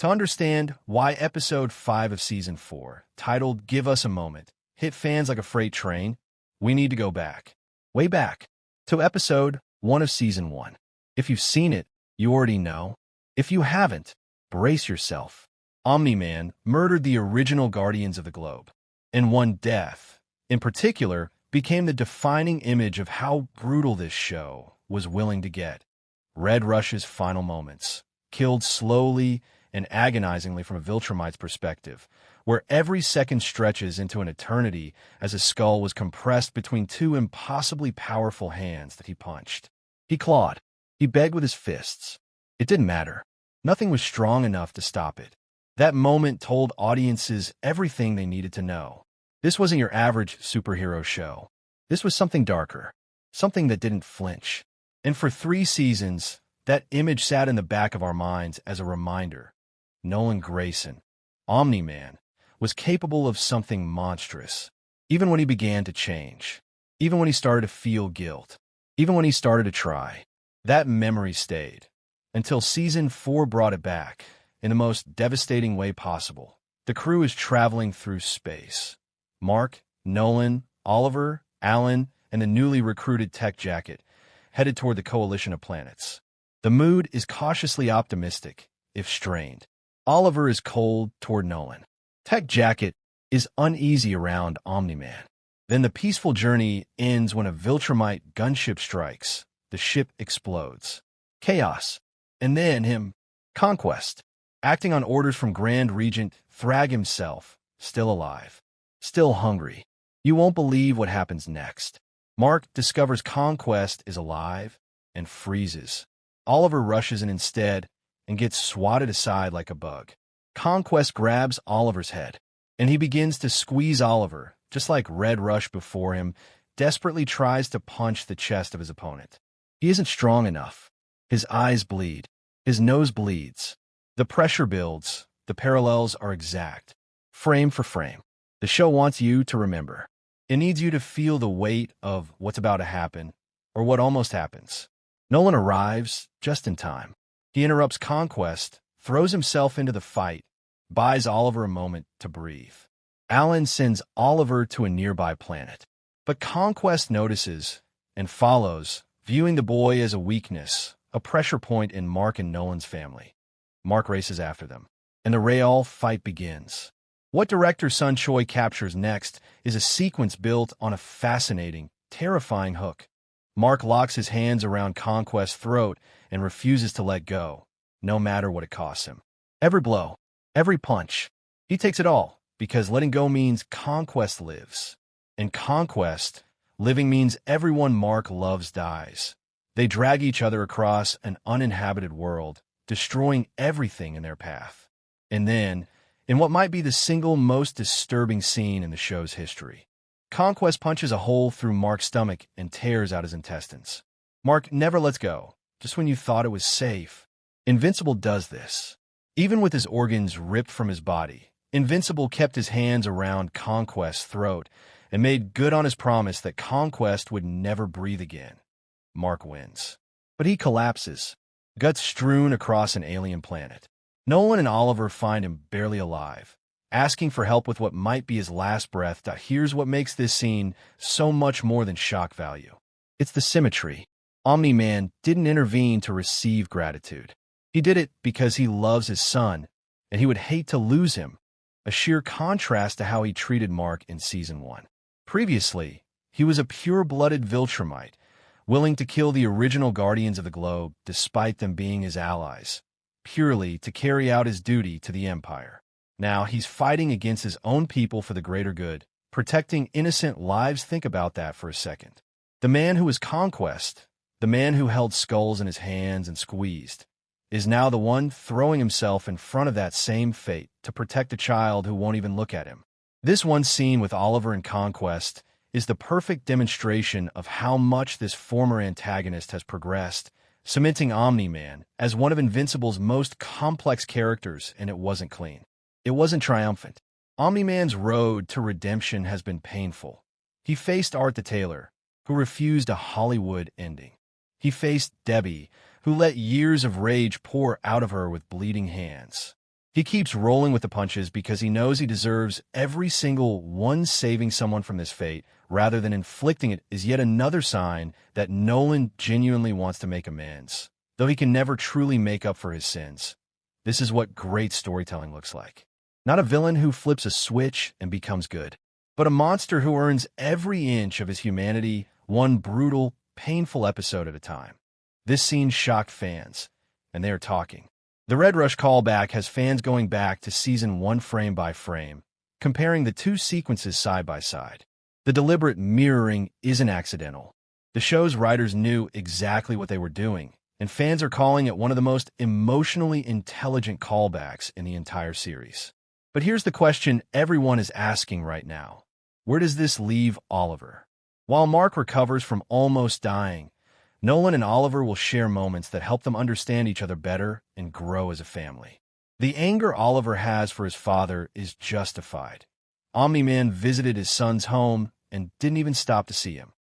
To understand why Episode 5 of Season 4, titled Give Us a Moment, hit fans like a freight train, we need to go back, way back, to Episode 1 of Season 1. If you've seen it, you already know. If you haven't, brace yourself. Omni-Man murdered the original Guardians of the Globe, and one death, in particular, became the defining image of how brutal this show was willing to get. Red Rush's final moments, killed slowly and agonizingly from a Viltrumite's perspective, where every second stretches into an eternity as a skull was compressed between two impossibly powerful hands that he punched. He clawed. He begged with his fists. It didn't matter. Nothing was strong enough to stop it. That moment told audiences everything they needed to know. This wasn't your average superhero show. This was something darker, something that didn't flinch. And for 3 seasons, that image sat in the back of our minds as a reminder. Nolan Grayson, Omni-Man, was capable of something monstrous, even when he began to change, even when he started to feel guilt, even when he started to try. That memory stayed, until Season 4 brought it back, in the most devastating way possible. The crew is traveling through space. Mark, Nolan, Oliver, Alan, and the newly recruited Tech Jacket headed toward the coalition of planets. The mood is cautiously optimistic, if strained. Oliver is cold toward Nolan. Tech Jacket is uneasy around Omni-Man. Then the peaceful journey ends when a Viltrumite gunship strikes. The ship explodes. Chaos. And then him, Conquest, acting on orders from Grand Regent Thrag himself, still alive, still hungry. You won't believe what happens next. Mark discovers Conquest is alive and freezes. Oliver rushes in instead and gets swatted aside like a bug. Conquest grabs Oliver's head, and he begins to squeeze Oliver, just like Red Rush before him, desperately tries to punch the chest of his opponent. He isn't strong enough. His eyes bleed. His nose bleeds. The pressure builds. The parallels are exact, frame for frame. The show wants you to remember. It needs you to feel the weight of what's about to happen, or what almost happens. Nolan arrives just in time. He interrupts Conquest, throws himself into the fight, buys Oliver a moment to breathe. Alan sends Oliver to a nearby planet. But Conquest notices and follows, viewing the boy as a weakness, a pressure point in Mark and Nolan's family. Mark races after them, and the Real fight begins. What director Sun Choi captures next is a sequence built on a fascinating, terrifying hook. Mark locks his hands around Conquest's throat and refuses to let go, no matter what it costs him. Every blow, every punch, he takes it all, because letting go means Conquest lives. And Conquest, living means everyone Mark loves dies. They drag each other across an uninhabited world, destroying everything in their path. And then, in what might be the single most disturbing scene in the show's history, Conquest punches a hole through Mark's stomach and tears out his intestines. Mark never lets go, just when you thought it was safe. Invincible does this. Even with his organs ripped from his body, Invincible kept his hands around Conquest's throat and made good on his promise that Conquest would never breathe again. Mark wins. But he collapses, guts strewn across an alien planet. Nolan and Oliver find him barely alive, asking for help with what might be his last breath. Here's what makes this scene so much more than shock value. It's the symmetry. Omni-Man didn't intervene to receive gratitude. He did it because he loves his son, and he would hate to lose him, a sheer contrast to how he treated Mark in Season 1. Previously, he was a pure-blooded Viltrumite, willing to kill the original Guardians of the Globe despite them being his allies, purely to carry out his duty to the Empire. Now he's fighting against his own people for the greater good, protecting innocent lives. Think about that for a second. The man who was Conquest, the man who held skulls in his hands and squeezed, is now the one throwing himself in front of that same fate to protect a child who won't even look at him. This one scene with Oliver and Conquest is the perfect demonstration of how much this former antagonist has progressed, cementing Omni-Man as one of Invincible's most complex characters, and it wasn't clean. It wasn't triumphant. Omni-Man's road to redemption has been painful. He faced Art the Tailor, who refused a Hollywood ending. He faced Debbie, who let years of rage pour out of her with bleeding hands. He keeps rolling with the punches because he knows he deserves every single one. Saving someone from this fate, rather than inflicting it, is yet another sign that Nolan genuinely wants to make amends, though he can never truly make up for his sins. This is what great storytelling looks like. Not a villain who flips a switch and becomes good, but a monster who earns every inch of his humanity, one brutal, painful episode at a time. This scene shocked fans, and they are talking. The Red Rush callback has fans going back to Season 1 frame by frame, comparing the two sequences side by side. The deliberate mirroring isn't accidental. The show's writers knew exactly what they were doing, and fans are calling it one of the most emotionally intelligent callbacks in the entire series. But here's the question everyone is asking right now. Where does this leave Oliver? While Mark recovers from almost dying, Nolan and Oliver will share moments that help them understand each other better and grow as a family. The anger Oliver has for his father is justified. Omni-Man visited his son's home and didn't even stop to see him.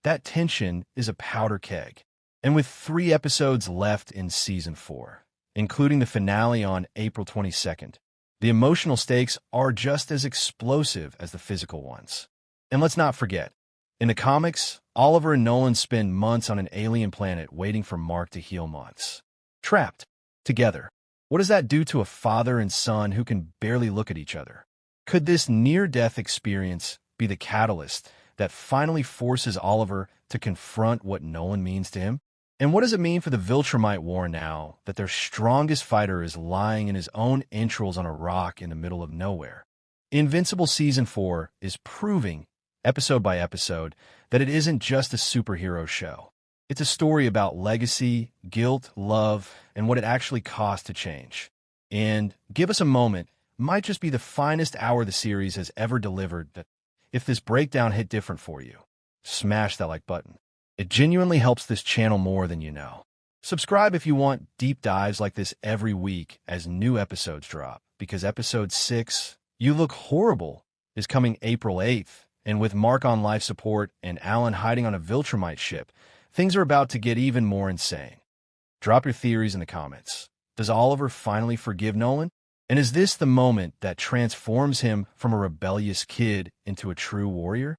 That tension is a powder keg. And with 3 episodes left in Season 4, including the finale on April 22nd, the emotional stakes are just as explosive as the physical ones. And let's not forget, in the comics, Oliver and Nolan spend months on an alien planet waiting for Mark to heal months. Trapped. Together. What does that do to a father and son who can barely look at each other? Could this near-death experience be the catalyst that finally forces Oliver to confront what Nolan means to him? And what does it mean for the Viltrumite War now that their strongest fighter is lying in his own entrails on a rock in the middle of nowhere? Invincible Season 4 is proving, episode by episode, that it isn't just a superhero show. It's a story about legacy, guilt, love, and what it actually costs to change. And Give Us a Moment might just be the finest hour the series has ever delivered. That if this breakdown hit different for you, smash that like button. It genuinely helps this channel more than you know. Subscribe if you want deep dives like this every week as new episodes drop, because episode 6, You Look Horrible, is coming April 8th. And with Mark on life support and Alan hiding on a Viltrumite ship, things are about to get even more insane. Drop your theories in the comments. Does Oliver finally forgive Nolan? And is this the moment that transforms him from a rebellious kid into a true warrior?